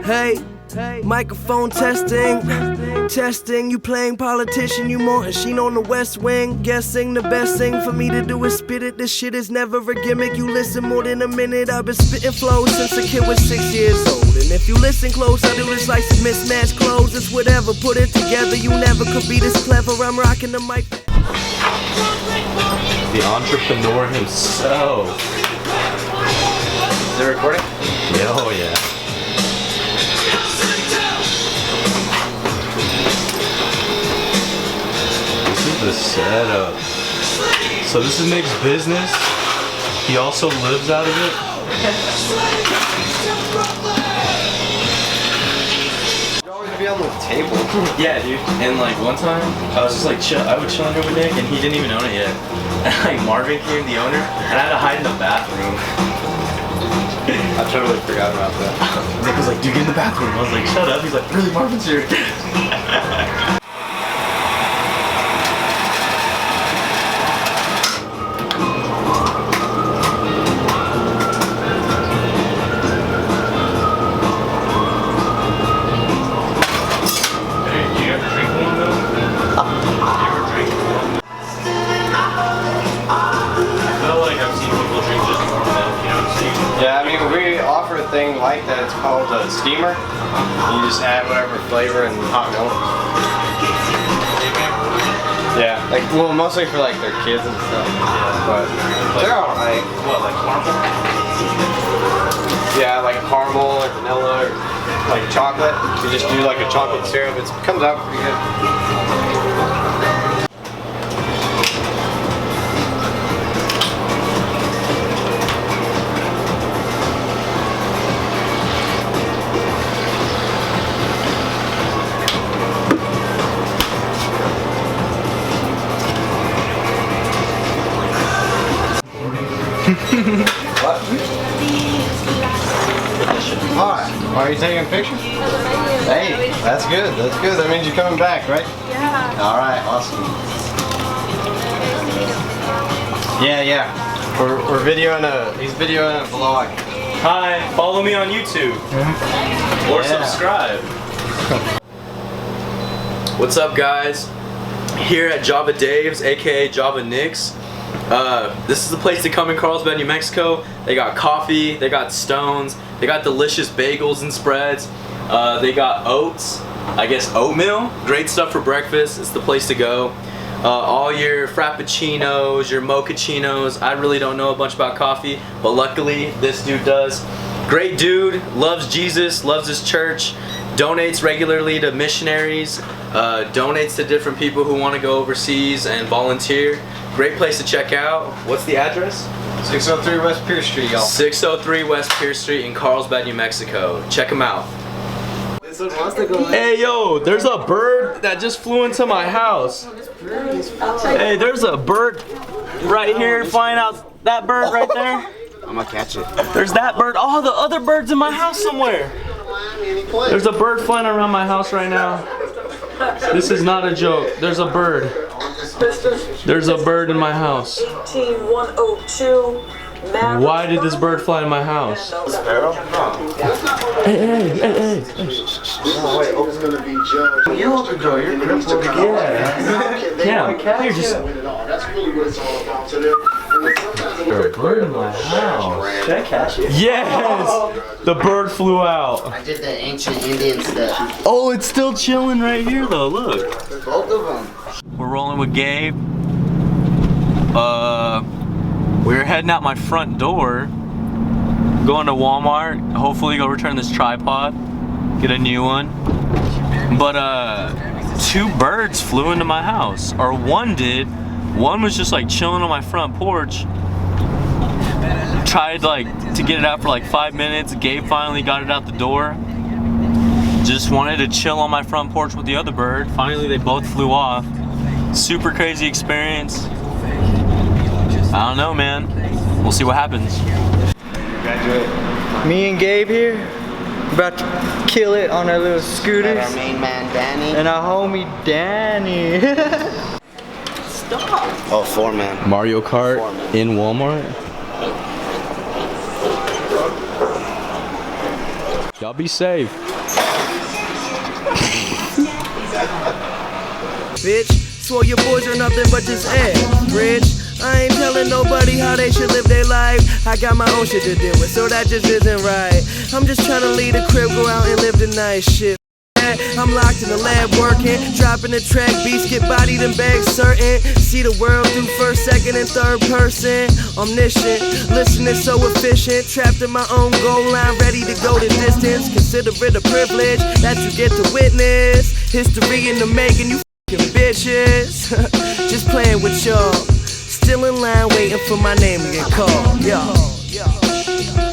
Hey, microphone testing, testing. You playing politician, you Martin Sheen on the West Wing. Guessing the best thing for me to do is spit it. This shit is never a gimmick. You listen more than a minute. I've been spitting flows since a kid was 6 years old. And if you listen close, I do this like some mismatched clothes. It's whatever, put it together. You never could be this clever. I'm rocking the mic. The entrepreneur himself. Is it recording? Yeah, oh yeah. This is the setup. So this is Nick's business. He also lives out of it. You always be on the table. Yeah, dude. And like one time, I was just like I would chill under with Nick, and he didn't even own it yet. And like Marvin came, the owner, and I had to hide in the bathroom. I totally forgot about that. Nick was like, dude, get in the bathroom. I was like, shut up. He's like, really, Marvin's here. Yeah, I mean, we offer a thing like that. It's called a steamer. You just add whatever flavor and hot milk. Yeah, like, well, mostly for like their kids and stuff. But they're alright. What, like caramel? Yeah, like caramel or vanilla or like chocolate. You just do like a chocolate syrup. It comes out pretty good. What? Alright. Are you taking a picture? Hey, that's good. That's good. That means you're coming back, right? Yeah. Alright, awesome. Yeah. We're videoing he's videoing a vlog. Hi, follow me on YouTube. Or subscribe. What's up, guys? Here at Java Dave's, aka Java Nick's. This is the place to come in Carlsbad, New Mexico. They got coffee, they got stones, they got delicious bagels and spreads. They got oats, I guess oatmeal. Great stuff for breakfast. It's the place to go. All your frappuccinos, your mochachinos. I really don't know a bunch about coffee, but luckily this dude does. Great dude, loves Jesus, loves his church, donates regularly to missionaries, donates to different people who want to go overseas and volunteer. Great place to check out. What's the address? 603 West Pierce Street, y'all. 603 West Pierce Street in Carlsbad, New Mexico. Check them out. Hey yo, there's a bird that just flew into my house. Hey, there's a bird right here flying out. That bird right there. I'm gonna catch it. There's that bird. Oh, the other bird's in my house somewhere. There's a bird flying around my house right now. This is not a joke. There's a bird. There's a bird in my house. 18102. Why did this bird fly in my house? Sparrow? Hey. Oh, wait, Oak's gonna be judged. You open Joe, you're crippled. Yeah, here, just... That's really what it's all about to them. There's a bird in my house. Should I catch it? Yes! The bird flew out. I did the ancient Indian stuff. Oh, it's still chilling right here though, look. Both of them. We're rolling with Gabe. We're heading out my front door. Going to Walmart. Hopefully go return this tripod. Get a new one. But two birds flew into my house. Or one did. One was just like chilling on my front porch. Tried like to get it out for like 5 minutes. Gabe finally got it out the door. Just wanted to chill on my front porch with the other bird. Finally they both flew off. Super crazy experience. I don't know, man. We'll see what happens. Me and Gabe here, about to kill it on our little scooters. And our main man Danny. And our homie Danny. Oh, 4-man. Mario Kart 4-man. in Walmart. Y'all be safe. Bitch, swore your boys are nothing but just average. I ain't telling nobody how they should live their life. I got my own shit to deal with, so that just isn't right. I'm just trying to leave the crib, go out and live the nice shit. I'm locked in the lab working, dropping the track, beats get bodied in bags certain. See the world through first, second, and third person. Omniscient, listening so efficient, trapped in my own goal line, ready to go the distance. Consider it a privilege that you get to witness. History in the making, you f***ing bitches. Just playing with y'all, still in line waiting for my name to get called. Yo.